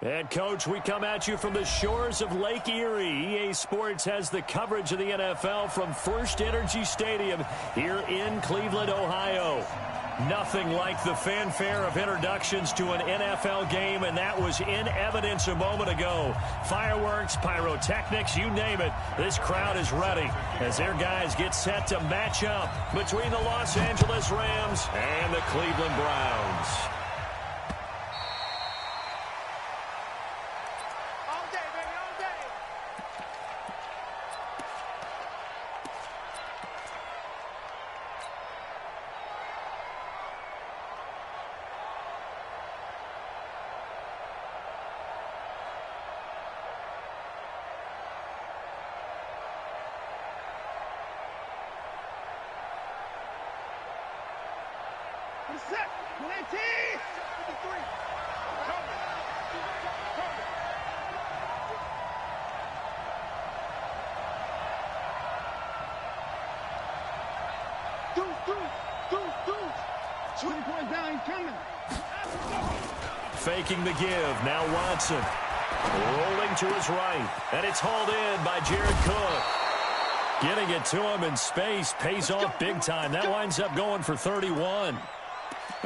And, Coach, we come at you from the shores of Lake Erie. EA Sports has the coverage of the NFL from First Energy Stadium here in Cleveland, Ohio. Nothing like the fanfare of introductions to an NFL game, and that was in evidence a moment ago. Fireworks, pyrotechnics, you name it. This crowd is ready as their guys get set to match up between the Los Angeles Rams and the Cleveland Browns. Faking the give. Now Watson. Rolling to his right. And it's hauled in by Jared Cook. Getting it to him in space pays off big time. That winds up going for 31.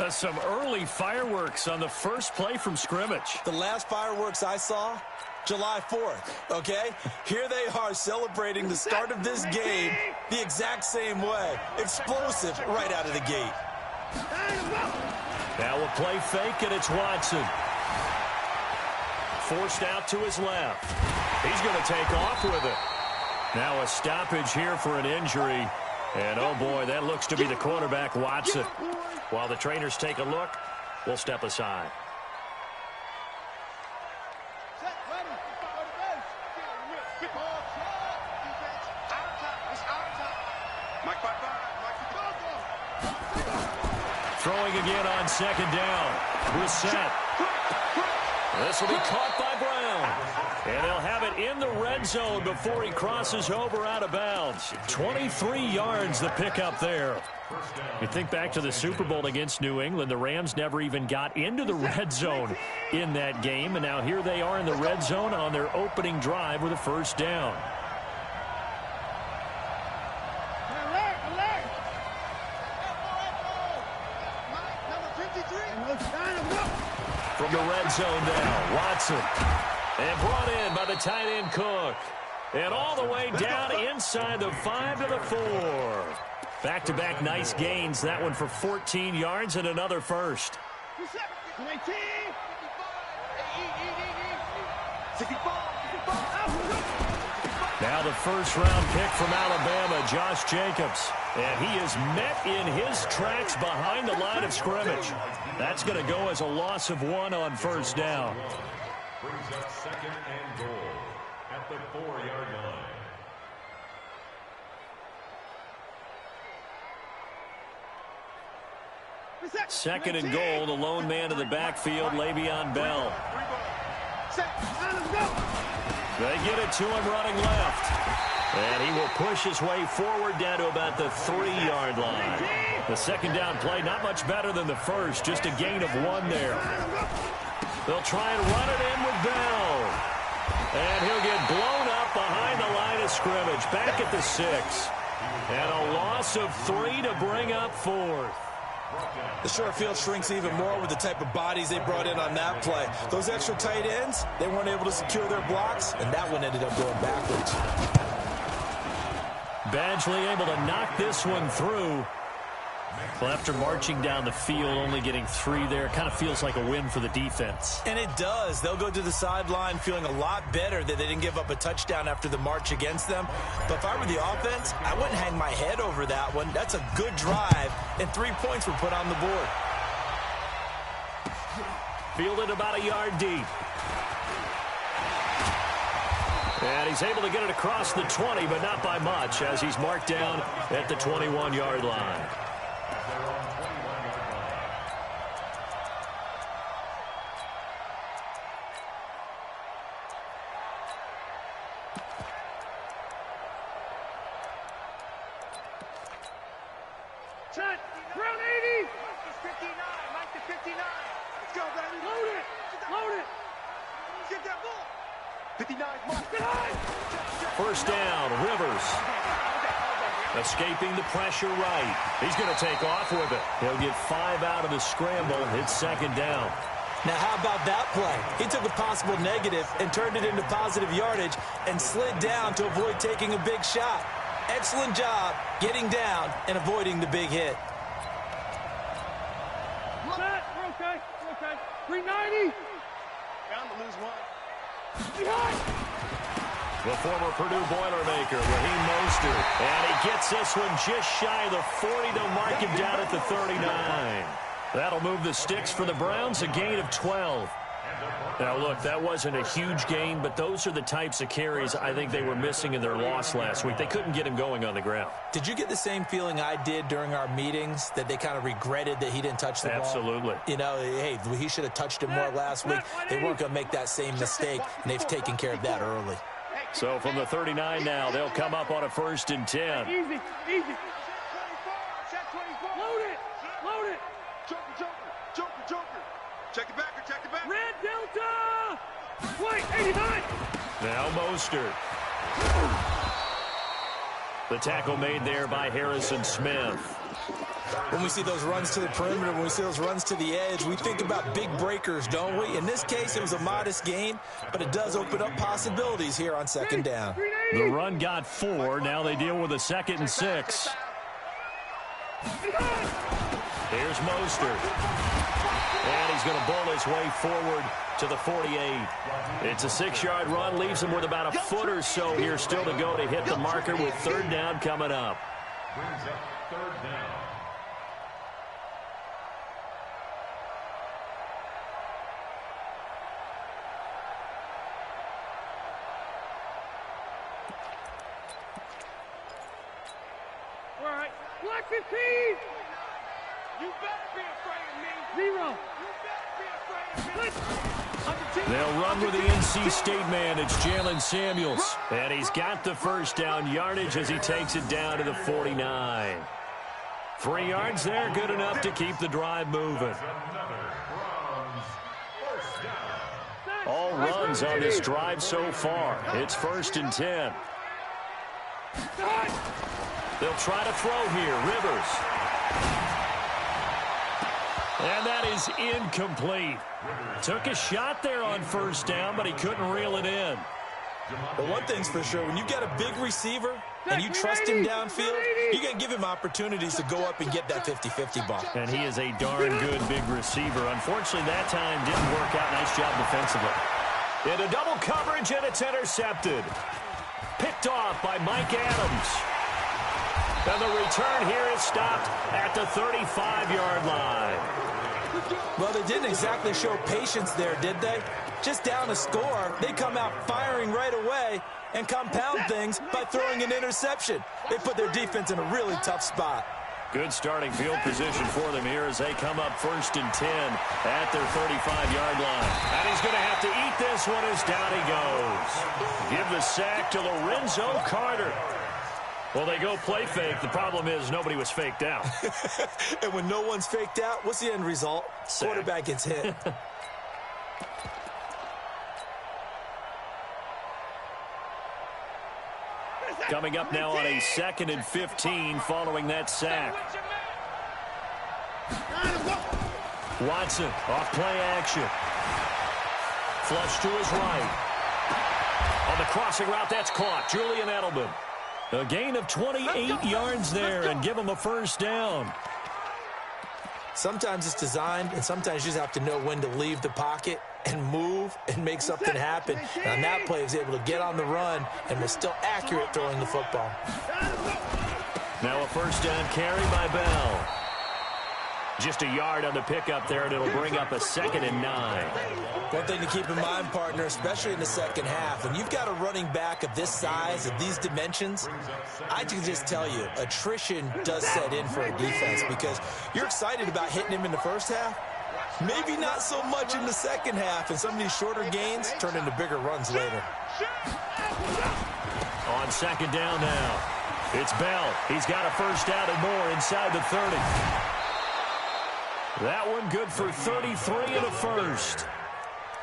Some early fireworks on the first play from scrimmage. The last fireworks I saw, July 4th, okay? Here they are celebrating the start of this game the exact same way. Explosive right out of the gate. Now a play fake, and it's Watson. Forced out to his left. He's going to take off with it. Now a stoppage here for an injury. And, oh, boy, that looks to be the quarterback, Watson. While the trainers take a look, we'll step aside. Throwing again on second down. Brissett. This will be caught by Brown. And they'll have it in the red zone before he crosses over out of bounds. 23 yards the pickup there. You think back to the Super Bowl against New England, the Rams never even got into the red zone in that game. And now here they are in the red zone on their opening drive with a first down. From the red zone now, Watson. And brought in by the tight end Cook. And all the way down inside the 5 to the 4. Back-to-back nice gains. That one for 14 yards and another first. Now the first-round pick from Alabama, Josh Jacobs. And he is met in his tracks behind the line of scrimmage. That's going to go as a loss of 1 on first down. Brings up second and goal at the 4-yard line. Second and goal, the lone man in the backfield, Le'Veon Bell. They get it to him running left. And he will push his way forward down to about the 3-yard line. The second down play, not much better than the first, just a gain of 1 there. They'll try and run it in with Bell. And he'll get blown up behind the line of scrimmage, back at the 6. And a loss of 3 to bring up 4th. The short field shrinks even more with the type of bodies they brought in on that play. Those extra tight ends, they weren't able to secure their blocks, and that one ended up going backwards. Badgley able to knock this one through. Well, after marching down the field, only getting 3 there, kind of feels like a win for the defense. And it does. They'll go to the sideline feeling a lot better that they didn't give up a touchdown after the march against them. But if I were the offense, I wouldn't hang my head over that one. That's a good drive, and 3 points were put on the board. Fielded about a yard deep. And he's able to get it across the 20, but not by much, as he's marked down at the 21-yard line. Round 80. Mike to 59. Mike to 59. Let's go, baby. Load it. Load it. First down, Rivers. Escaping the pressure right. He's going to take off with it. He'll get 5 out of the scramble. It's second down. Now, how about that play? He took a possible negative and turned it into positive yardage and slid down to avoid taking a big shot. Excellent job getting down and avoiding the big hit. We're okay. We're okay. 390. Bound to lose one. Behind. The former Purdue Boilermaker, Raheem Mostert. And he gets this one just shy of the 40 to mark him down at the 39. That'll move the sticks for the Browns, a gain of 12. Now, look, that wasn't a huge gain, but those are the types of carries I think they were missing in their loss last week. They couldn't get him going on the ground. Did you get the same feeling I did during our meetings, that they kind of regretted that he didn't touch the ball? Absolutely. You know, hey, he should have touched it more last week. They weren't going to make that same mistake, and they've taken care of that early. So from the 39 now, they'll come up on a 1st and 10. Easy. Load it. Joker. Check it back. Red Delta. Wait, 89. Now Mostert. The tackle made there by Harrison Smith. When we see those runs to the perimeter, when we see those runs to the edge, we think about big breakers, don't we? In this case, it was a modest gain, but it does open up possibilities here on second down. The run got 4. Now they deal with a 2nd and 6. Here's Mostert. And he's going to bull his way forward to the 48. It's a 6-yard run, leaves him with about a foot or so here still to go to hit the marker with 3rd down coming up. Brings up 3rd down. All right. Black 15. You better be afraid of me. 0. You better be afraid of me. They'll run with the NC State man. It's Jalen Samuels. And he's got the 1st down yardage as he takes it down to the 49. 3 yards there, good enough to keep the drive moving. All runs on this drive so far. It's 1st and 10. They'll try to throw here. Rivers. And that is incomplete. Took a shot there on 1st down, but he couldn't reel it in. But one thing's for sure, when you've got a big receiver and you trust him downfield, you're going to give him opportunities to go up and get that 50-50 ball. And he is a darn good big receiver. Unfortunately, that time didn't work out. Nice job defensively. Into double coverage, and it's intercepted. Picked off by Mike Adams. And the return here is stopped at the 35-yard line. Well, they didn't exactly show patience there, did they? Just down a score, they come out firing right away and compound things by throwing an interception. They put their defense in a really tough spot. Good starting field position for them here as they come up 1st and 10 at their 35-yard line. And he's going to have to eat this one as down he goes. Give the sack to Lorenzo Carter. Well, they go play fake. The problem is nobody was faked out. And when no one's faked out, what's the end result? Sack. Quarterback gets hit. Coming up now on a 2nd and 15 following that sack. Watson off play action. Flush to his right. On the crossing route, that's caught. Julian Edelman. A gain of 28 yards there and give him a 1st down. Sometimes it's designed, and sometimes you just have to know when to leave the pocket and move and make something happen. And on that play, he was able to get on the run and was still accurate throwing the football. Now a 1st down carry by Bell. Just a yard on the pickup there, and it'll bring up a 2nd and 9. One thing to keep in mind, partner, especially in the second half, when you've got a running back of this size, of these dimensions, I can just tell you, attrition does set in for a defense because you're excited about hitting him in the first half. Maybe not so much in the second half, and some of these shorter gains turn into bigger runs later. On 2nd down now, it's Bell. He's got a 1st down and more inside the 30. That one good for 33 and a 1st.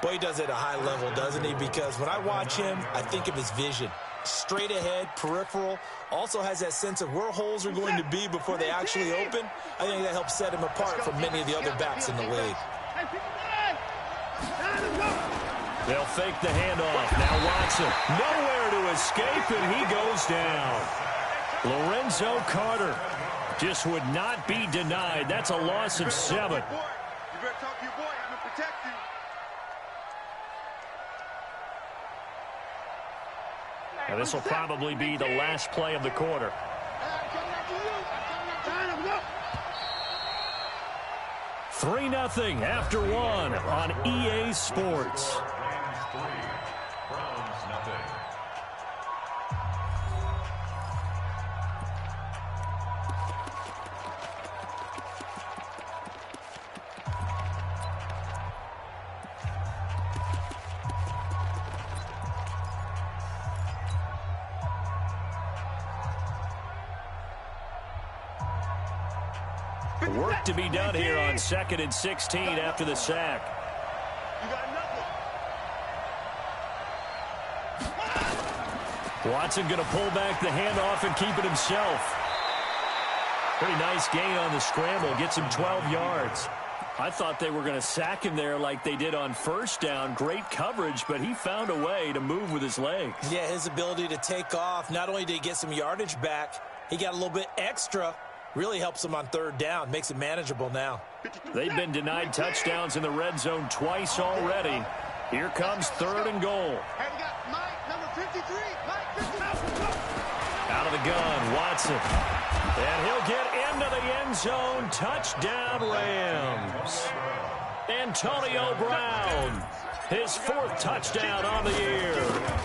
Boy, he does it at a high level, doesn't he? Because when I watch him, I think of his vision. Straight ahead, peripheral, also has that sense of where holes are going to be before they actually open. I think that helps set him apart from many of the other backs in the league. They'll fake the handoff. Now Watson, nowhere to escape, and he goes down. Lorenzo Carter just would not be denied. That's a loss of 7. You better talk to your boy. I'm going to protect you. Now this will probably be the last play of the quarter. 3-0 after 1 on EA Sports. Rams 3, Browns nothing. Work to be done here on 2nd and 16 after the sack. You got nothing. Watson going to pull back the handoff and keep it himself. Pretty nice gain on the scramble. Gets him 12 yards. I thought they were going to sack him there like they did on first down. Great coverage, but he found a way to move with his legs. Yeah, his ability to take off. Not only did he get some yardage back, he got a little bit extra. Really helps them on 3rd down. Makes it manageable now. They've been denied touchdowns in the red zone twice already. Here comes 3rd and goal. Hey, you got Mike, number 53. Mike, 53. Out of the gun, Watson. And he'll get into the end zone. Touchdown, Rams. Antonio Brown. His 4th touchdown on the year.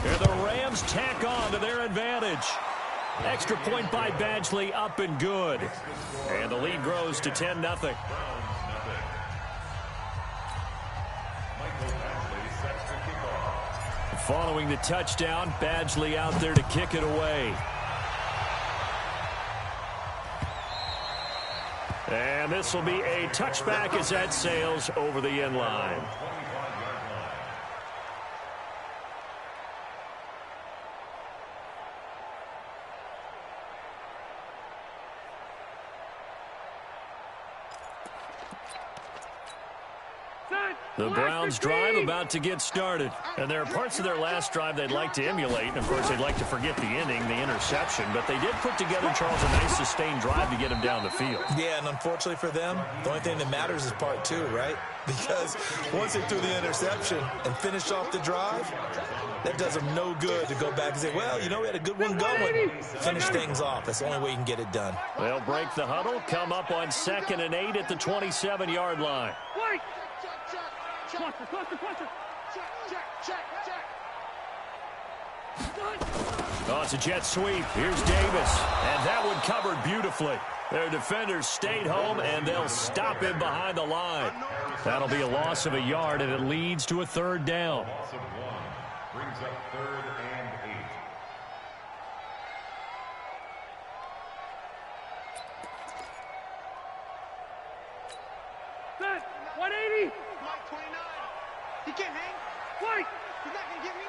And the Rams tack on to their advantage. Extra point by Badgley, up and good. And the lead grows to 10-0. Following the touchdown, Badgley out there to kick it away. And this will be a touchback as that sails over the end line. The Browns' drive about to get started. And there are parts of their last drive they'd like to emulate. And, of course, they'd like to forget the inning, the interception. But they did put together, Charles, a nice sustained drive to get him down the field. Yeah, and unfortunately for them, the only thing that matters is part 2, right? Because once they threw the interception and finished off the drive, that does them no good to go back and say, well, you know, we had a good one going. Finish things off. That's the only way you can get it done. They'll break the huddle, come up on 2nd and 8 at the 27-yard line. Oh, it's a jet sweep. Here's Davis. And that one covered beautifully. Their defenders stayed home, and they'll stop him behind the line. That'll be a loss of a yard, and it leads to a 3rd down. Loss of 1 brings up 3rd and 8. Set. 180. Mike, 29. He can't hang. Mike, he's not going to get me.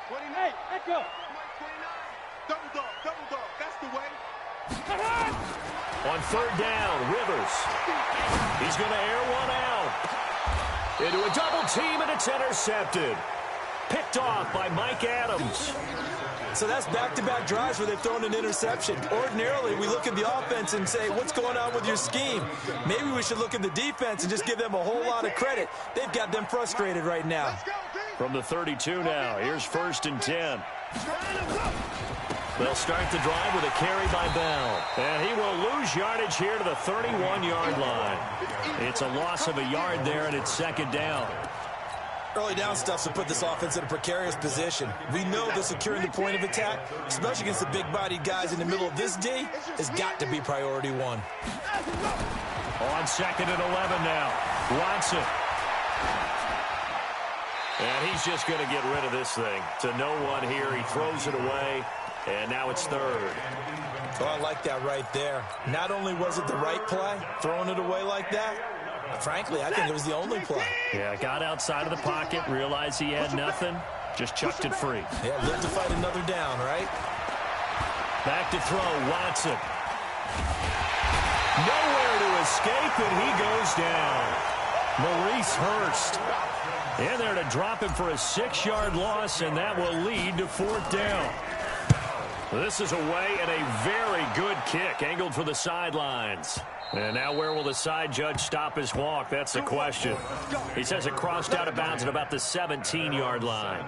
29. Hey, let go. Mike, 29. Double dog. That's the way. On 3rd down, Rivers. He's going to air one out. Into a double team, and it's intercepted. Picked off by Mike Adams. So that's back-to-back drives where they've thrown an interception. Ordinarily, we look at the offense and say, what's going on with your scheme? Maybe we should look at the defense and just give them a whole lot of credit. They've got them frustrated right now. From the 32 now, here's 1st and 10. They'll start the drive with a carry by Bell. And he will lose yardage here to the 31-yard line. It's a loss of a yard there, and it's 2nd down. Early down stuff to put this offense in a precarious position. We know that securing the point of attack, especially against the big-bodied guys in the middle of this D, has got to be priority 1. On 2nd and 11 now, Watson. And he's just going to get rid of this thing. To no one here, he throws it away, and now it's 3rd. Oh, I like that right there. Not only was it the right play, throwing it away like that, Frankly, I think it was the only play. Yeah, got outside of the pocket, realized he had nothing, just chucked it free. Yeah, live to fight another down, right? Back to throw, Watson. Nowhere to escape, and he goes down. Maurice Hurst in there to drop him for a 6-yard loss, and that will lead to 4th down. This is away and a very good kick, angled for the sidelines. And now where will the side judge stop his walk? That's the question. He says it crossed out of bounds at about the 17-yard line.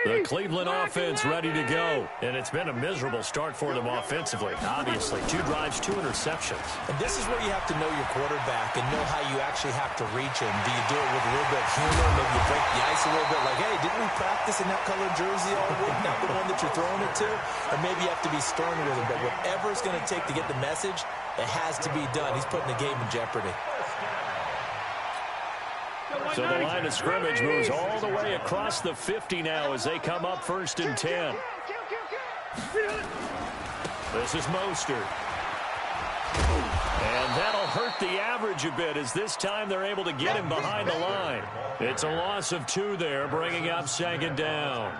The Cleveland offense ready to go. And it's been a miserable start for them offensively. Obviously, 2 drives, 2 interceptions. And this is where you have to know your quarterback and know how you actually have to reach him. Do you do it with a little bit of humor? Maybe you break the ice a little bit like, hey, didn't we practice in that colored jersey all week? Not the one that you're throwing it to? Or maybe you have to be stern with him. But whatever it's going to take to get the message, it has to be done. He's putting the game in jeopardy. So the line of scrimmage moves all the way across the 50 now as they come up 1st and 10. This is Mostert. And that'll hurt the average a bit as this time they're able to get him behind the line. It's a loss of 2 there, bringing up 2nd down.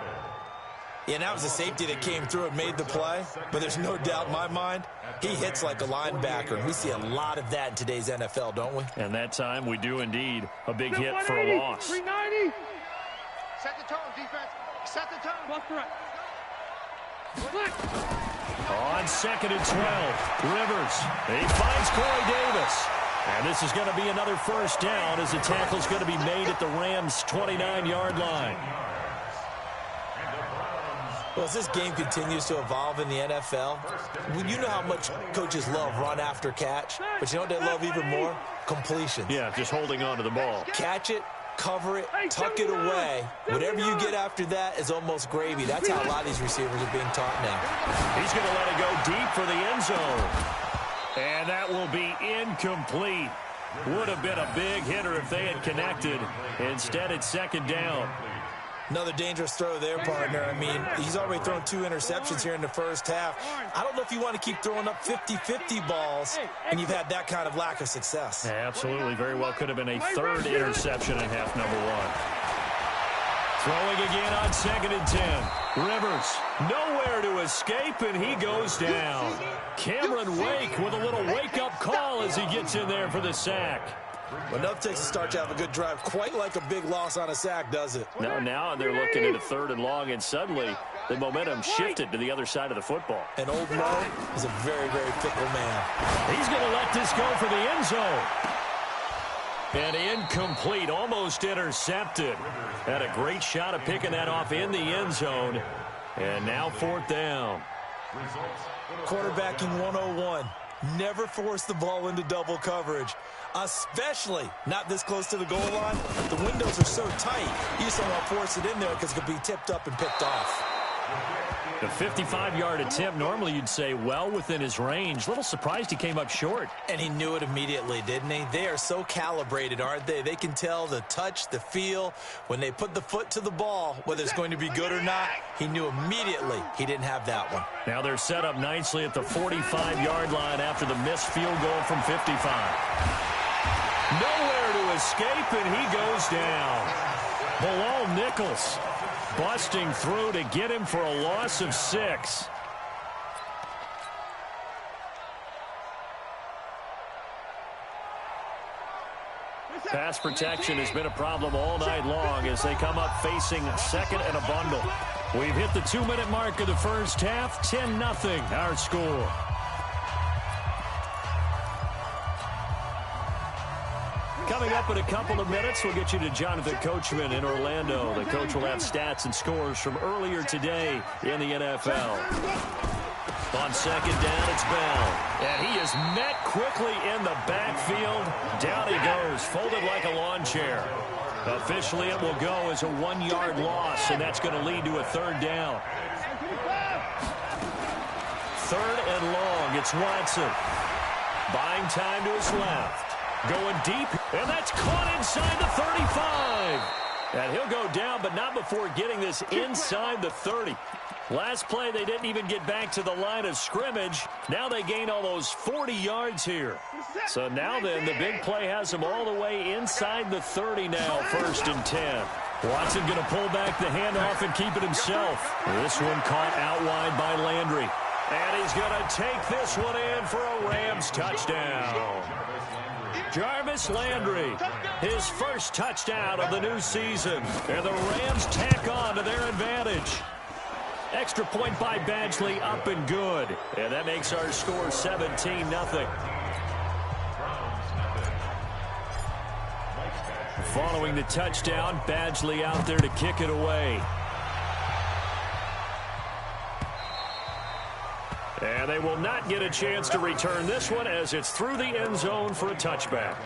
Yeah, and that was a safety that came through and made the play. But there's no doubt in my mind, he hits like a linebacker. And we see a lot of that in today's NFL, don't we? And that time we do indeed. A big hit for a loss. 390. Set the tone, defense. Set the tone. Plus correct. On 2nd and 12, Rivers. He finds Corey Davis. And this is going to be another 1st down as the tackle's going to be made at the Rams' 29-yard line. Well, as this game continues to evolve in the NFL, you know how much coaches love run after catch, but you know what they love even more? Completions. Yeah, just holding on to the ball. Catch it, cover it, tuck it away. Whatever you get after that is almost gravy. That's how a lot of these receivers are being taught now. He's going to let it go deep for the end zone. And that will be incomplete. Would have been a big hitter if they had connected. Instead, it's 2nd down. Another dangerous throw there, partner. I mean, he's already thrown 2 interceptions here in the first half. I don't know if you want to keep throwing up 50-50 balls when you've had that kind of lack of success. Yeah, absolutely. Very well could have been a 3rd interception in half number 1. Throwing again on 2nd and 10. Rivers, nowhere to escape, and he goes down. Cameron Wake with a little wake-up call as he gets in there for the sack. Well, enough takes to start to have a good drive. Quite like a big loss on a sack, does it? No, now they're looking at a 3rd and long, and suddenly the momentum shifted to the other side of the football. And old Mo is a very, very fickle man. He's going to let this go for the end zone. And incomplete, almost intercepted. Had a great shot of picking that off in the end zone. And now 4th down. Quarterbacking 101. Never force the ball into double coverage, especially not this close to the goal line. The windows are so tight, you just don't want to force it in there because it could be tipped up and picked off. The 55-yard attempt, normally you'd say well within his range. Little surprised he came up short. And he knew it immediately, didn't he? They are so calibrated, aren't they? They can tell the touch, the feel. When they put the foot to the ball, whether it's going to be good or not, he knew immediately he didn't have that one. Now they're set up nicely at the 45-yard line after the missed field goal from 55. Nowhere to escape, and he goes down. Bilal Nichols busting through to get him for a loss of 6. Pass protection has been a problem all night long as they come up facing 2nd and a bundle. We've hit the 2-minute mark of the first half. 10-0 our score. Coming up in a couple of minutes, we'll get you to Jonathan Coachman in Orlando. The coach will have stats and scores from earlier today in the NFL. On 2nd down, it's Bell. And he is met quickly in the backfield. Down he goes, folded like a lawn chair. Officially, it will go as a 1-yard loss, and that's going to lead to a 3rd down. 3rd and long, it's Watson. Buying time to his left. Going deep, and that's caught inside the 35. And he'll go down, but not before getting this inside the 30. Last play, they didn't even get back to the line of scrimmage. Now they gain almost 40 yards here. So now then, the big play has them all the way inside the 30 now, 1st and 10. Watson going to pull back the handoff and keep it himself. This one caught out wide by Landry. And he's going to take this one in for a Rams touchdown. Jarvis Landry, his first touchdown of the new season. And the Rams tack on to their advantage. Extra point by Badgley, up and good. And that makes our score 17-0. Following the touchdown, Badgley out there to kick it away. And they will not get a chance to return this one as it's through the end zone for a touchback.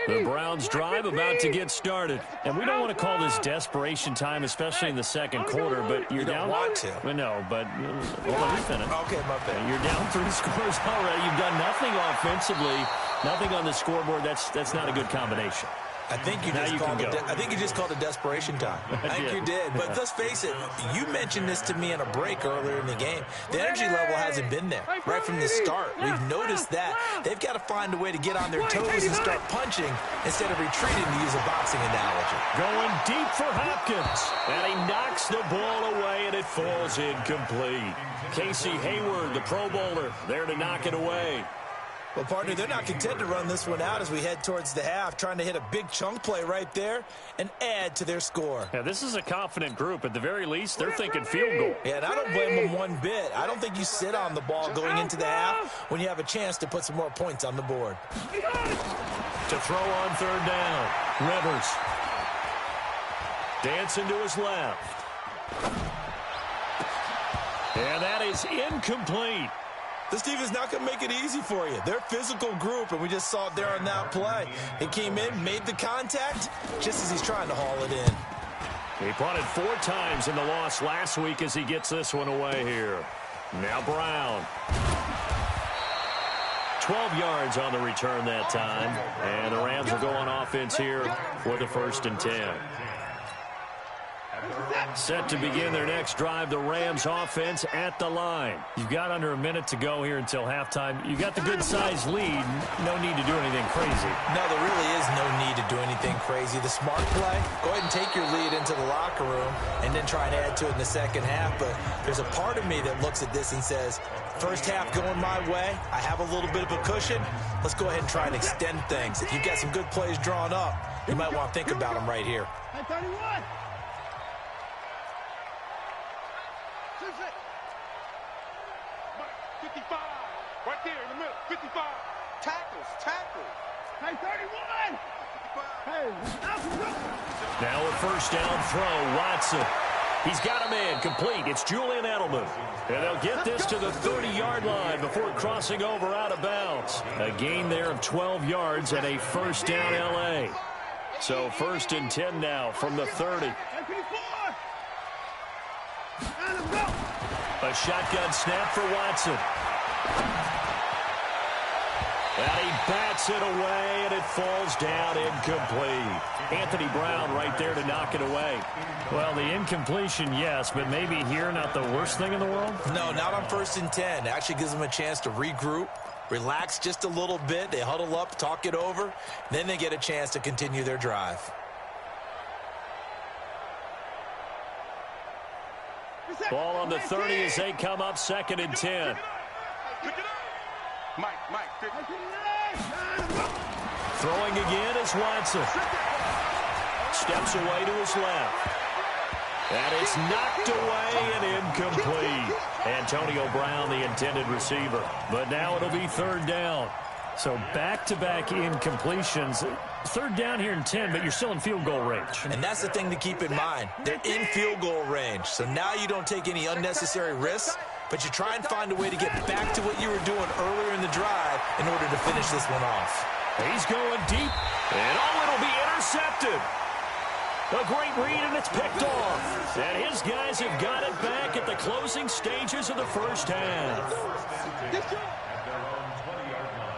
The Browns drive about to get started. And we don't want to call this desperation time, especially in the second quarter, but you're down. You don't want to. Well, no, but let me finish. Okay, my bad. You're down 3 scores already. You've done nothing offensively, nothing on the scoreboard. That's not a good combination. I think you just called it desperation time. I think you did. But let's face it, you mentioned this to me in a break earlier in the game. The energy level hasn't been there right from the start. We've noticed that. They've got to find a way to get on their toes and start punching instead of retreating, to use a boxing analogy. Going deep for Hopkins. And he knocks the ball away, and it falls incomplete. Casey Hayward, the Pro Bowler, there to knock it away. Well, partner, they're not content to run this one out as we head towards the half, trying to hit a big chunk play right there and add to their score. Yeah, this is a confident group. At the very least, they're thinking field goal. Yeah, and I don't blame them one bit. I don't think you sit on the ball going into the half when you have a chance to put some more points on the board. To throw on 3rd down, Rivers. Dancing to his left. And that is incomplete. This team is not going to make it easy for you. They're a physical group, and we just saw it there on that play. He came in, made the contact, just as he's trying to haul it in. He punted 4 times in the loss last week as he gets this one away here. Now Brown. 12 yards on the return that time. And the Rams will go on offense here for the 1st and 10. Set to begin their next drive, the Rams offense at the line. You've got under a minute to go here until halftime. You've got the good-sized lead. No need to do anything crazy. No, there really is no need to do anything crazy. The smart play, go ahead and take your lead into the locker room and then try and add to it in the second half. But there's a part of me that looks at this and says, first half going my way, I have a little bit of a cushion. Let's go ahead and try and extend things. If you've got some good plays drawn up, you might want to think about them right here. 31. Right there in the middle. 55. Tackles. Hey, 31. Hey, now a 1st down throw, Watson. He's got a man complete. It's Julian Edelman. And they'll get this to the 30-yard line before crossing over out of bounds. A gain there of 12 yards and a 1st down L.A. So 1st and 10 now from the 30. A shotgun snap for Watson. And he bats it away, and it falls down incomplete. Anthony Brown right there to knock it away. Well, the incompletion, yes, but maybe here not the worst thing in the world? No, not on 1st and 10. It actually gives them a chance to regroup, relax just a little bit. They huddle up, talk it over. Then they get a chance to continue their drive. Ball on the 30 as they come up 2nd and 10. Mike. Throwing again is Watson. Steps away to his left. And it's knocked away and incomplete. Antonio Brown, the intended receiver. But now it'll be 3rd down. So back-to-back incompletions. 3rd down here in 10, but you're still in field goal range. And that's the thing to keep in mind. They're in field goal range. So now you don't take any unnecessary risks, but you try and find a way to get back to what you were doing earlier in the drive in order to finish this one off. He's going deep, and it'll be intercepted. A great read, and it's picked off. And his guys have got it back at the closing stages of the first half. At their own 20-yard line.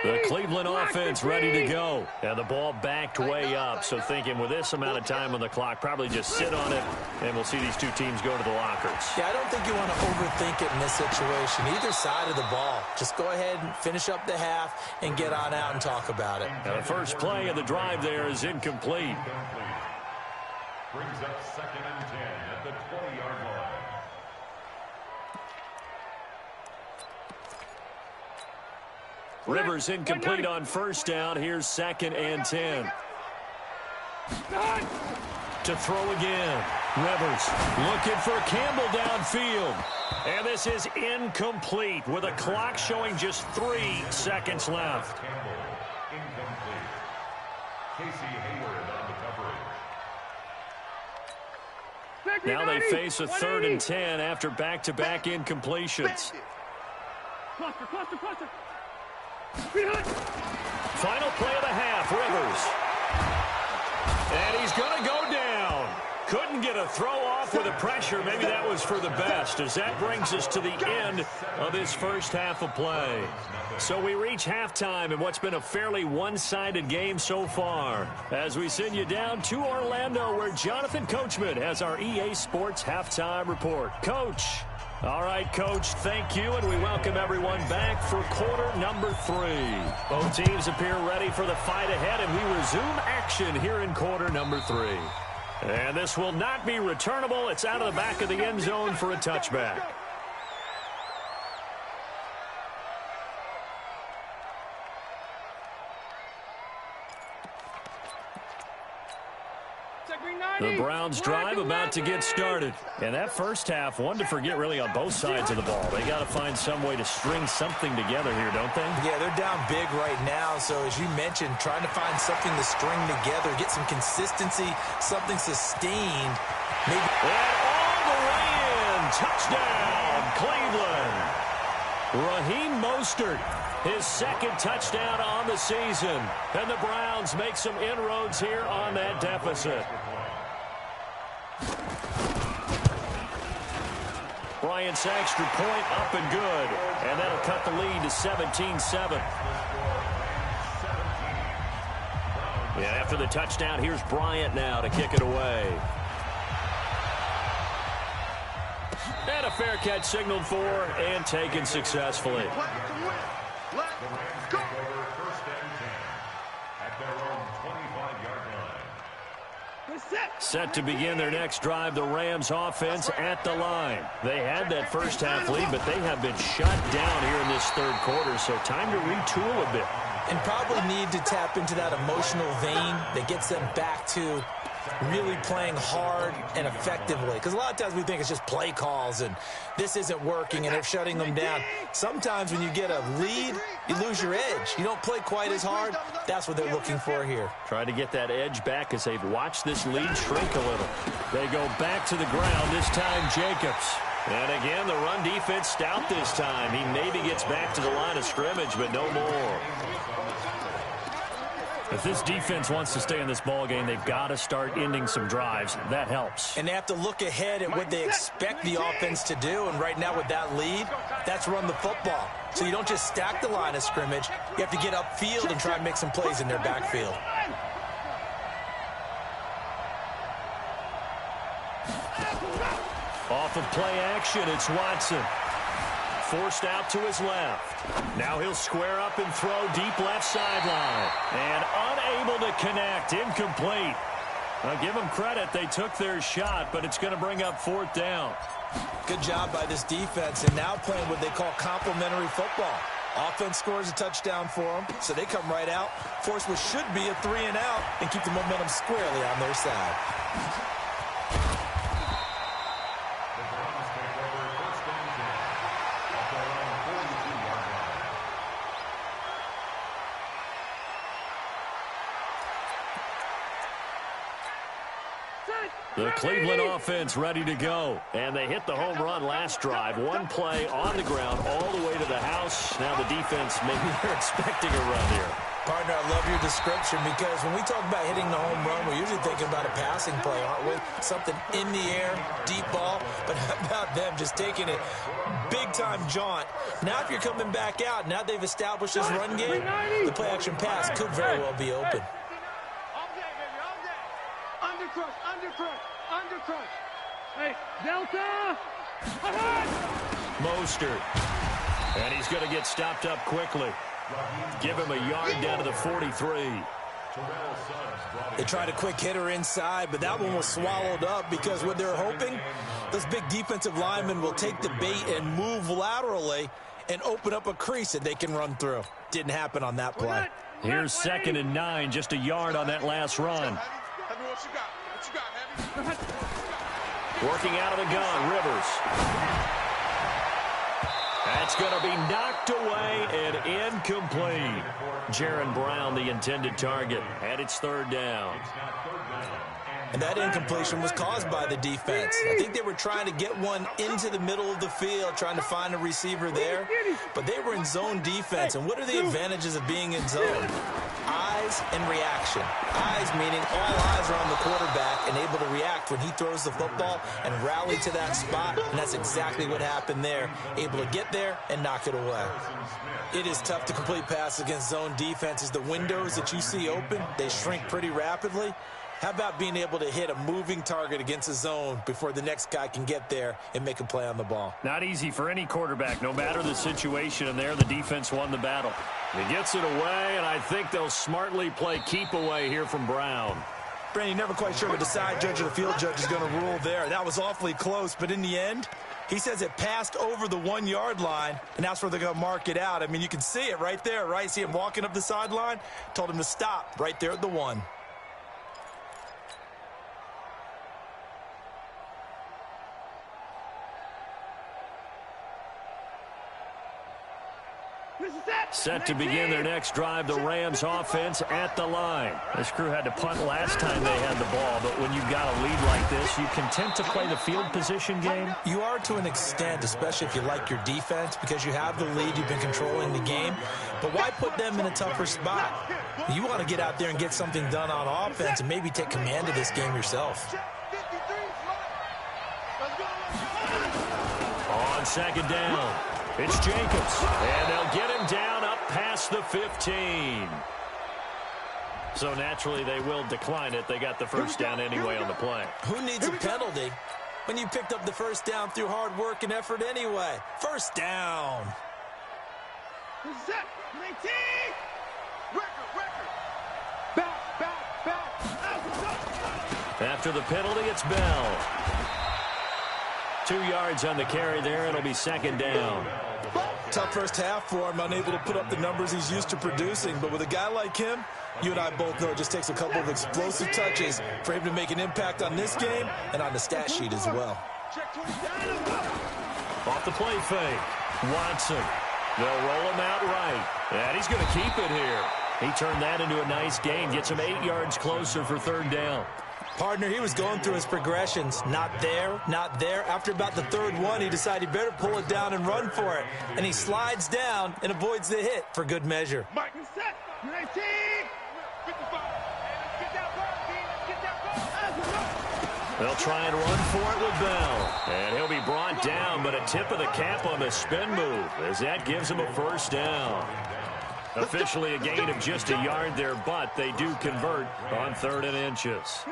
The Cleveland offense ready to go. And the ball backed way up, so thinking with this amount of time on the clock, probably just sit on it, and we'll see these two teams go to the lockers. Yeah, I don't think you want to overthink it in this situation. Either side of the ball. Just go ahead and finish up the half and get on out and talk about it. Now the first play of the drive there is incomplete. Brings up 2nd and 10 at the 20-yard line. Rivers incomplete on first down. Here's 2nd and 10. To throw again. Rivers looking for Campbell downfield. And this is incomplete with a clock showing just 3 seconds left. Campbell, incomplete. Casey Hayward on the coverage. Now they face a 3rd and 10 after back-to-back incompletions. Cluster. Final play of the half, Rivers. And he's going to go down. Couldn't get a throw off with the pressure. Maybe that was for the best, as that brings us to the end of this first half of play. So we reach halftime in what's been a fairly one-sided game so far, as we send you down to Orlando, where Jonathan Coachman has our EA Sports halftime report. Coach. All right, Coach, thank you, and we welcome everyone back for quarter number 3. Both teams appear ready for the fight ahead, and we resume action here in quarter number 3. And this will not be returnable. It's out of the back of the end zone for a touchback. The Browns drive about to get started. And that first half, one to forget really on both sides of the ball. They got to find some way to string something together here, don't they? Yeah, they're down big right now. So as you mentioned, trying to find something to string together, get some consistency, something sustained. Maybe. And all the way in. Touchdown, Cleveland. Raheem Mostert, his 2nd touchdown on the season. And the Browns make some inroads here on that deficit. Bryant's extra point up and good. And that'll cut the lead to 17-7. Yeah, after the touchdown, here's Bryant now to kick it away. And a fair catch signaled for and taken successfully. Set to begin their next drive, the Rams offense at the line. They had that first half lead, but they have been shut down here in this 3rd quarter, so time to retool a bit. And probably need to tap into that emotional vein that gets them back to really playing hard and effectively. Because a lot of times we think it's just play calls and this isn't working and they're shutting them down. Sometimes when you get a lead, you lose your edge. You don't play quite as hard. That's what they're looking for here. Try to get that edge back as they've watched this lead shrink a little. They go back to the ground, this time Jacobs. And again, the run defense stout this time. He maybe gets back to the line of scrimmage, but no more. If this defense wants to stay in this ball game, they've got to start ending some drives. That helps. And they have to look ahead at what they expect the offense to do. And right now with that lead, that's run the football. So you don't just stack the line of scrimmage. You have to get upfield and try and make some plays in their backfield. Off of play action, it's Watson. Forced out to his left. Now he'll square up and throw deep left sideline. And unable to connect. Incomplete. Now give them credit. They took their shot, but it's going to bring up 4th down. Good job by this defense, and now playing what they call complementary football. Offense scores a touchdown for them, so they come right out, force what should be a 3 and out, and keep the momentum squarely on their side. The Cleveland offense ready to go. And they hit the home run last drive. One play on the ground all the way to the house. Now the defense, maybe they're expecting a run here. Partner, I love your description because when we talk about hitting the home run, we're usually thinking about a passing play, aren't we? Something in the air, deep ball. But how about them just taking it big-time jaunt? Now if you're coming back out, now they've established this run game, the play-action pass could very well be open. Undercrush. Hey, Delta! Mostert. And he's going to get stopped up quickly. Give him a yard down to the 43. They tried a quick hitter inside, but that one was swallowed up because what they're hoping, those big defensive linemen will take the bait and move laterally and open up a crease that they can run through. Didn't happen on that play. Here's 2nd and 9, just a yard on that last run. Working out of the gun, Rivers. That's going to be knocked away and incomplete. Jaron Brown, the intended target, and it's 3rd down. And that incompletion was caused by the defense. I think they were trying to get one into the middle of the field, trying to find a receiver there. But they were in zone defense. And what are the advantages of being in zone? Eyes and reaction. Eyes meaning all eyes are on the quarterback and able to react when he throws the football and rally to that spot. And that's exactly what happened there. Able to get there and knock it away. It is tough to complete passes against zone defenses. The windows that you see open, they shrink pretty rapidly. How about being able to hit a moving target against a zone before the next guy can get there and make a play on the ball? Not easy for any quarterback, no matter the situation, and there the defense won the battle. He gets it away, and I think they'll smartly play keep away here from Brown. Brandon, you're never quite sure what the side judge or the field judge is going to rule there. That was awfully close, but in the end, he says it passed over the 1-yard line, and that's where they're going to mark it out. I mean, you can see it right there, right? See him walking up the sideline? Told him to stop right there at the 1. Set to begin their next drive, the Rams offense at the line. This crew had to punt last time they had the ball, but when you've got a lead like this, you content to play the field position game? You are to an extent, especially if you like your defense, because you have the lead, you've been controlling the game. But why put them in a tougher spot? You want to get out there and get something done on offense and maybe take command of this game yourself. On 2nd down, it's Jacobs, and they'll get him down up past the 15. So naturally they will decline it. They got the first down anyway on the play. Who needs a penalty when you picked up the first down through hard work and effort anyway? First down. After the penalty, it's Bell. 2 yards on the carry there. It'll be 2nd down. Tough first half for him, unable to put up the numbers he's used to producing. But with a guy like him, you and I both know it just takes a couple of explosive touches for him to make an impact on this game and on the stat sheet as well. Off the play fake. Watson. They'll roll him out right. And he's going to keep it here. He turned that into a nice gain. Gets him 8 yards closer for 3rd down. Partner, he was going through his progressions. Not there, not there. After about the 3rd one, he decided he better pull it down and run for it. And he slides down and avoids the hit for good measure. They'll try and run for it with Bell. And he'll be brought down, but a tip of the cap on the spin move as that gives him a 1st down. Officially a gain of just a yard there, but they do convert on 3rd and inches.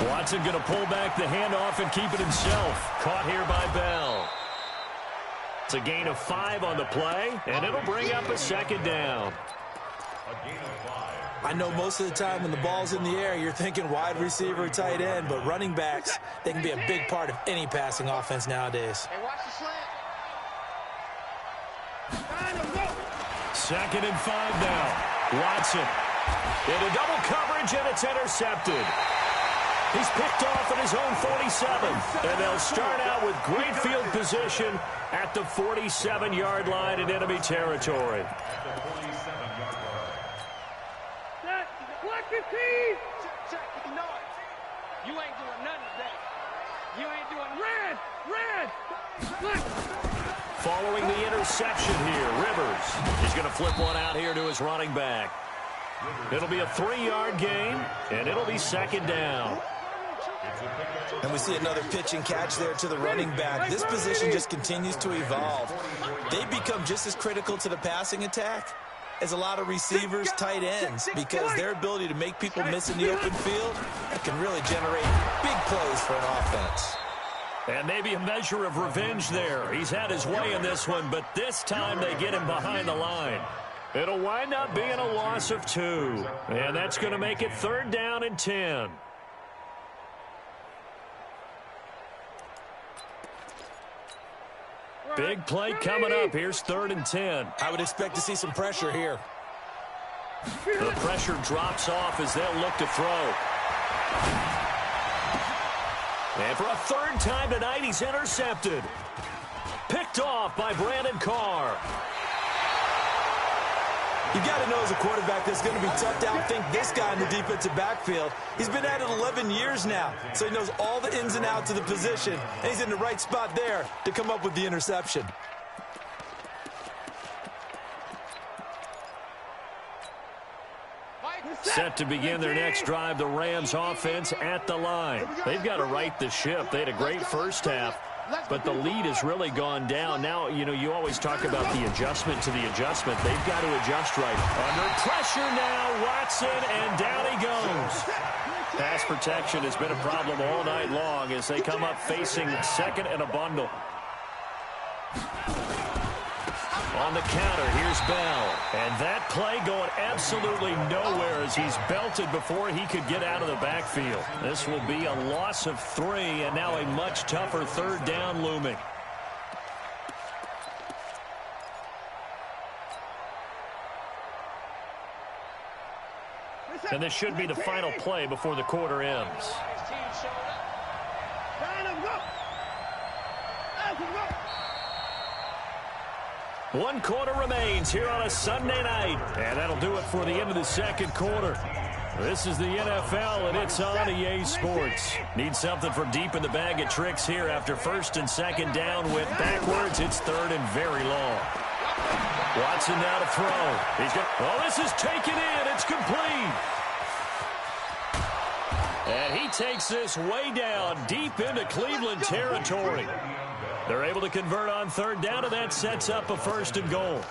Watson going to pull back the handoff and keep it himself. Caught here by Bell. It's a gain of 5 on the play, and it'll bring up a 2nd down. I know most of the time when the ball's in the air, you're thinking wide receiver, tight end, but running backs, they can be a big part of any passing offense nowadays. Hey, watch the slant. 2nd and 5 now. Watson into double coverage, and it's intercepted. He's picked off at his own 47, and they'll start out with great field position at the 47-yard line in enemy territory. At the 47-yard line. Set. Block your team. Check. You know it. You ain't doing nothing today. You ain't doing red. Following the interception here, Rivers is going to flip one out here to his running back. It'll be a 3-yard gain, and it'll be second down. And we see another pitch and catch there to the running back. This position just continues to evolve. They become just as critical to the passing attack as a lot of receivers, tight ends, because their ability to make people miss in the open field can really generate big plays for an offense. And maybe a measure of revenge there. He's had his way in this one, but this time they get him behind the line. It'll wind up being a loss of 2. And that's going to make it 3rd down and 10. Big play coming up. Here's 3rd and 10. I would expect to see some pressure here. The pressure drops off as they'll look to throw. And for a 3rd time tonight, he's intercepted. Picked off by Brandon Carr. You got to know as a quarterback that's going to be tough to outthink this guy in the defensive backfield. He's been at it 11 years now, so he knows all the ins and outs of the position, and he's in the right spot there to come up with the interception. Set to begin their next drive, the Rams offense at the line. They've got to right the ship. They had a great first half, but the lead has really gone down. Now, you always talk about the adjustment to the adjustment. They've got to adjust right. Under pressure now, Watson, and down he goes. Pass protection has been a problem all night long as they come up facing 2nd and a bundle. On the counter, here's Bell. And that play going absolutely nowhere as he's belted before he could get out of the backfield. This will be a loss of 3, and now a much tougher 3rd down looming. And this should be the final play before the quarter ends. One quarter remains here on a Sunday night. And that'll do it for the end of the 2nd quarter. This is the NFL, and it's on EA Sports. Need something from deep in the bag of tricks here after 1st and 2nd down with backwards. It's 3rd and very long. Watson now to throw. This is taken in. It's complete. And he takes this way down deep into Cleveland territory. They're able to convert on 3rd down, and that sets up a 1st and goal.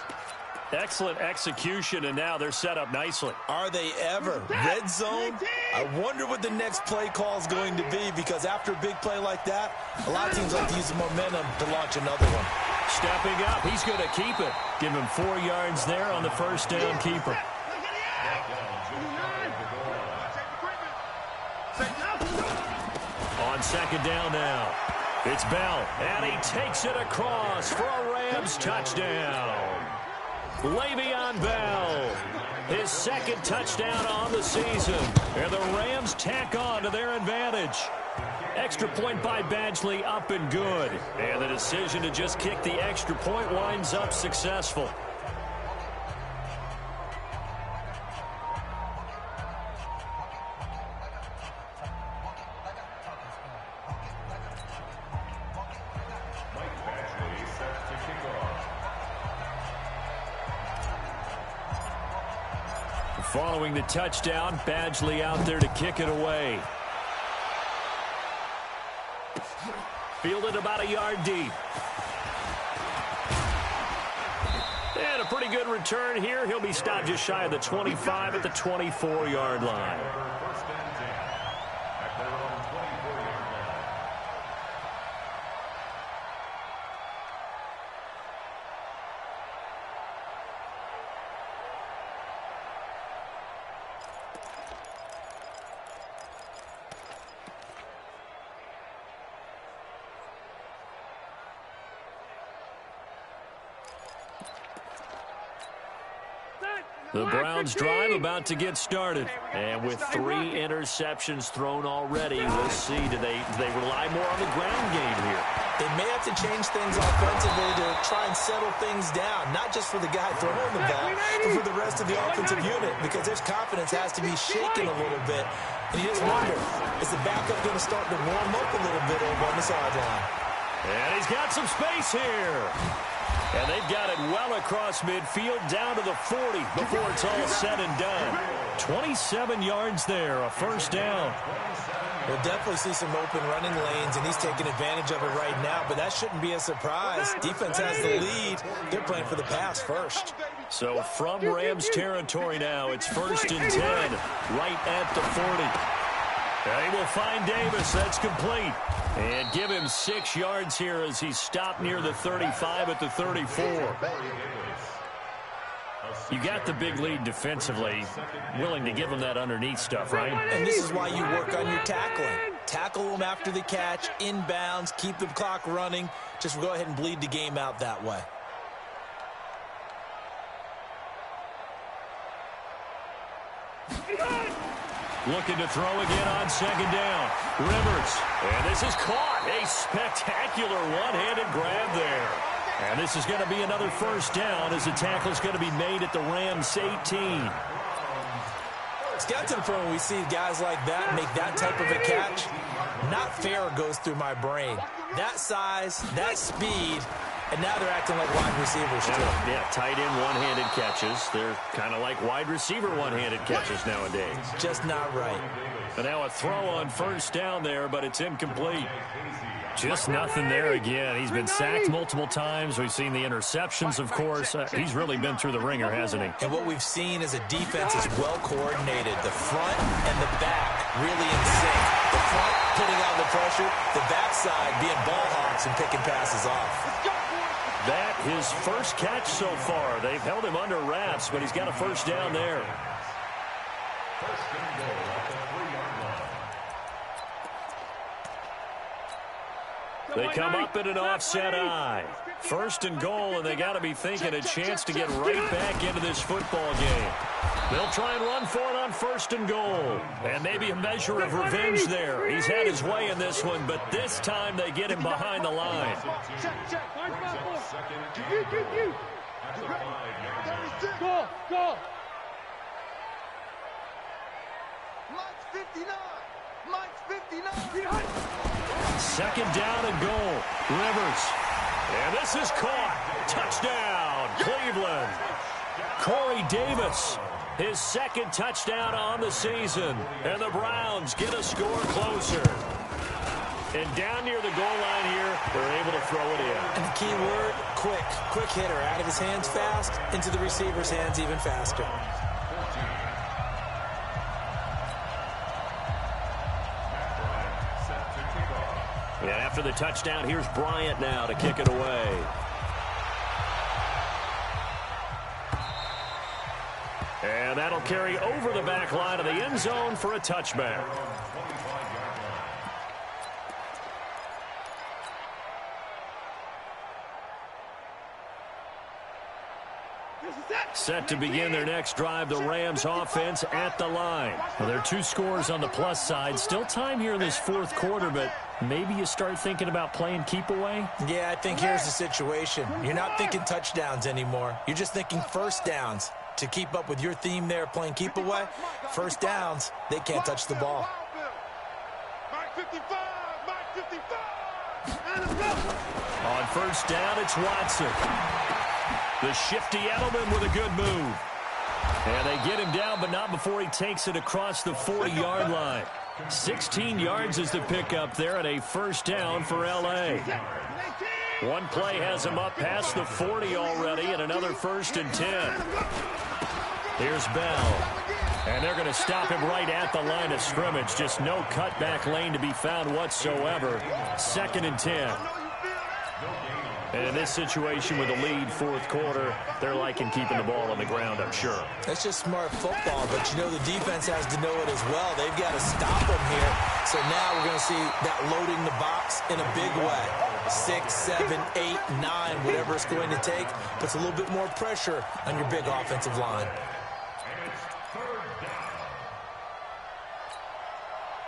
Excellent execution, and now they're set up nicely. Are they ever? Red zone? I wonder what the next play call is going to be, because after a big play like that, a lot of teams like to use the momentum to launch another one. Stepping up, he's going to keep it. Give him 4 yards there on the 1st down keeper. On 2nd down now. It's Bell, and he takes it across for a Rams touchdown. Le'Veon Bell, his 2nd touchdown on the season. And the Rams tack on to their advantage. Extra point by Badgley, up and good. And the decision to just kick the extra point winds up successful. Following the touchdown, Badgley out there to kick it away. Fielded about a yard deep. And a pretty good return here. He'll be stopped just shy of the 25 at the 24-yard line. The Browns drive about to get started. And with 3 interceptions thrown already, we'll see, do they rely more on the ground game here? They may have to change things offensively to try and settle things down, not just for the guy throwing the ball, but for the rest of the offensive unit, because their confidence has to be shaken a little bit. And you just wonder, is the backup going to start to warm up a little bit over on the sideline? And he's got some space here. And they've got it well across midfield down to the 40 before it's all said and done. 27 yards there, a first down. We'll definitely see some open running lanes, and he's taking advantage of it right now, but that shouldn't be a surprise. Defense has the lead. They're playing for the pass first. So from Rams territory now, it's 1st and 10, right at the 40. They will find Davis. That's complete. And give him 6 yards here as he stopped near the 35 at the 34. You got the big lead defensively. Willing to give him that underneath stuff, right? And this is why you work on your tackling. Tackle them after the catch, inbounds, keep the clock running. Just go ahead and bleed the game out that way. Looking to throw again on 2nd down. Rivers. And this is caught. A spectacular one-handed grab there. And this is going to be another first down as the tackle is going to be made at the Rams 18. It's got to the point when we see guys like that make that type of a catch. Not fair goes through my brain. That size, that speed, and now they're acting like wide receivers too. Yeah, tight end one-handed catches. They're kind of like wide receiver one-handed catches nowadays. Just not right. And now a throw on first down there, but it's incomplete. Just nothing there again. He's been sacked multiple times. We've seen the interceptions, of course. He's really been through the ringer, hasn't he? And what we've seen is a defense is well coordinated. The front and the back really in sync. The front putting out the pressure, the backside being ball hawks and picking passes off. That his first catch so far. They've held him under wraps, but he's got a first down there. First and goal at the 3-yard line. They come up in an offset eye. 1st and goal, and they got to be thinking a chance to get right back into this football game. They'll try and run for it on 1st and goal. And maybe a measure of revenge there. He's had his way in this one, but this time they get him behind the line. Go. Mike's 59. Mike's 59. 2nd down and goal. Rivers. And this is caught. Touchdown, Cleveland. Corey Davis, his 2nd touchdown on the season. And the Browns get a score closer. And down near the goal line here, they're able to throw it in. And the key word, quick. Quick hitter. Out of his hands fast, into the receiver's hands even faster. And after the touchdown, here's Bryant now to kick it away. And that'll carry over the back line of the end zone for a touchback. Set to begin their next drive, the Rams offense at the line. Well, there are 2 scores on the plus side. Still time here in this 4th quarter, but maybe you start thinking about playing keep away? Yeah, I think here's the situation. You're not thinking touchdowns anymore. You're just thinking first downs. To keep up with your theme there, playing keep away, first downs, they can't touch the ball. Mike 55. Mike 55. On first down, it's Watson. The shifty Edelman with a good move. And they get him down, but not before he takes it across the 40-yard line. 16 yards is the pickup there at a first down for L.A. One play has him up past the 40 already, and another 1st and 10. Here's Bell. And they're going to stop him right at the line of scrimmage. Just no cutback lane to be found whatsoever. 2nd and 10. And in this situation with a lead 4th quarter, they're liking keeping the ball on the ground, I'm sure. That's just smart football, but you know the defense has to know it as well. They've got to stop them here. So now we're going to see that loading the box in a big way. 6, 7, 8, 9, whatever it's going to take, puts a little bit more pressure on your big offensive line.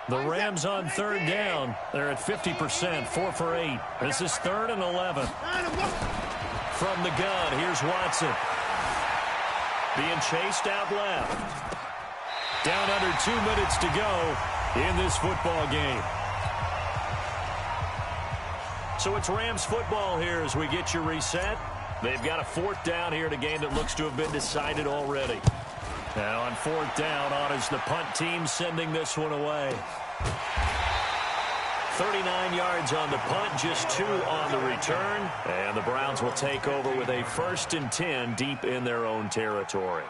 The Rams on third down. They're at 50%, 4 for 8. This is 3rd and 11. From the gun, here's Watson. Being chased out left. Down under 2 minutes to go in this football game. So it's Rams football here as we get you reset. They've got a 4th down here in a game that looks to have been decided already. Now on 4th down, on is the punt team sending this one away. 39 yards on the punt, just 2 on the return. And the Browns will take over with a 1st and 10 deep in their own territory.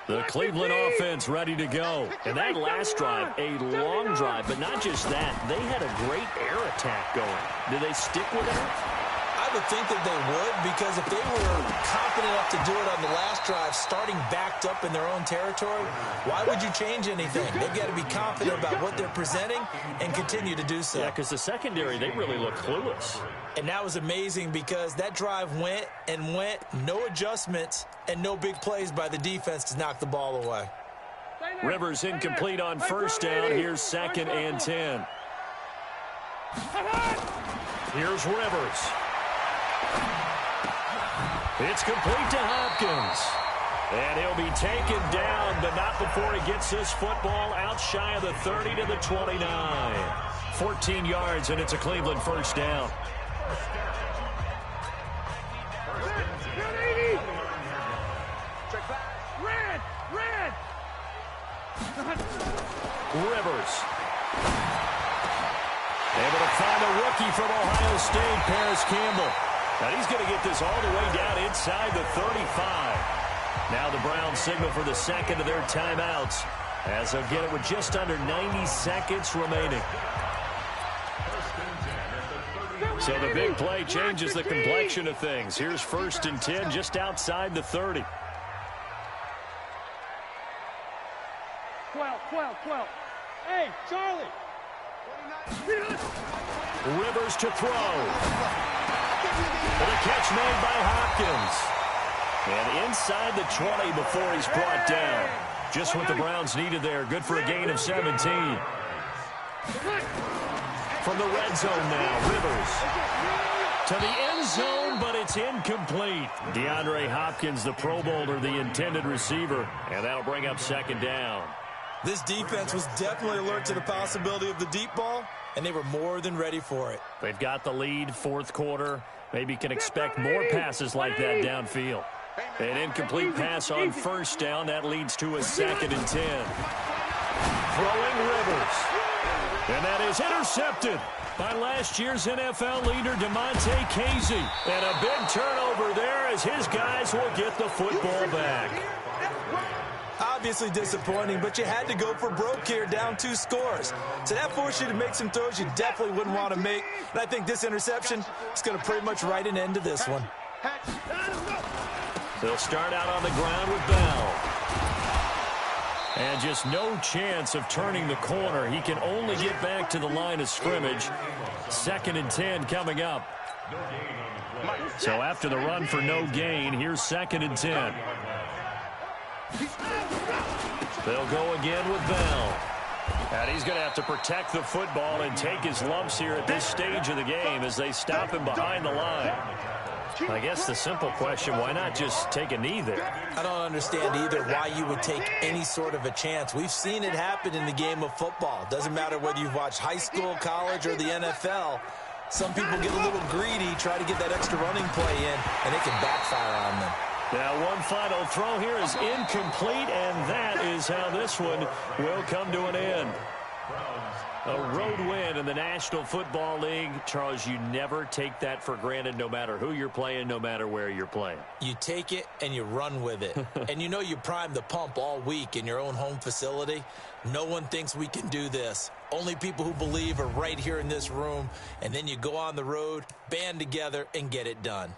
The Cleveland offense ready to go. And that last drive, a long drive, but not just that. They had a great air attack going. Do they stick with that? I would think that they would, because if they were confident enough to do it on the last drive, starting backed up in their own territory, why would you change anything? They've got to be confident about what they're presenting and continue to do so. Yeah, because the secondary, they really look clueless. And that was amazing because that drive went and went, no adjustments, and no big plays by the defense to knock the ball away. Rivers incomplete on 1st down. Here's 2nd and 10. Here's Rivers. It's complete to Hopkins. And he'll be taken down, but not before he gets this football out shy of the 30 to the 29. 14 yards, and it's a Cleveland 1st down. Red! Rivers. Able to find a rookie from Ohio State, Paris Campbell. And he's going to get this all the way down inside the 35. Now the Browns signal for the 2nd of their timeouts as they'll get it with just under 90 seconds remaining. So the big play changes the complexion of things. Here's 1st and 10 just outside the 30. 12. Hey, Charlie. Rivers to throw. And a catch made by Hopkins. And inside the 20 before he's brought down. Just what the Browns needed there. Good for a gain of 17. From the red zone now, Rivers. To the end zone, but it's incomplete. DeAndre Hopkins, the Pro Bowler, the intended receiver. And that'll bring up 2nd down. This defense was definitely alert to the possibility of the deep ball, and they were more than ready for it. They've got the lead, 4th quarter. Maybe can expect more passes like that downfield. An incomplete pass on 1st down. That leads to a 2nd and 10. Throwing Rivers. And that is intercepted by last year's NFL leader, DeMonte Casey. And a big turnover there as his guys will get the football back. Obviously disappointing, but you had to go for broke here, down 2 scores. So that forced you to make some throws you definitely wouldn't want to make. And I think this interception is going to pretty much write an end to this one. They'll start out on the ground with Bell. And just no chance of turning the corner. He can only get back to the line of scrimmage. 2nd and 10 coming up. So after the run for no gain, here's 2nd and 10. They'll go again with Bell. And he's going to have to protect the football and take his lumps here at this stage of the game as they stop him behind the line. I guess the simple question, why not just take a knee there? I don't understand either why you would take any sort of a chance. We've seen it happen in the game of football. Doesn't matter whether you've watched high school, college, or the NFL. Some people get a little greedy, try to get that extra running play in, and it can backfire on them. Now one final throw here is incomplete, and that is how this one will come to an end. A road win in the National Football League. Charles, you never take that for granted, no matter who you're playing, no matter where you're playing. You take it and you run with it. And you know you primed the pump all week in your own home facility. No one thinks we can do this. Only people who believe are right here in this room. And then you go on the road, band together, and get it done.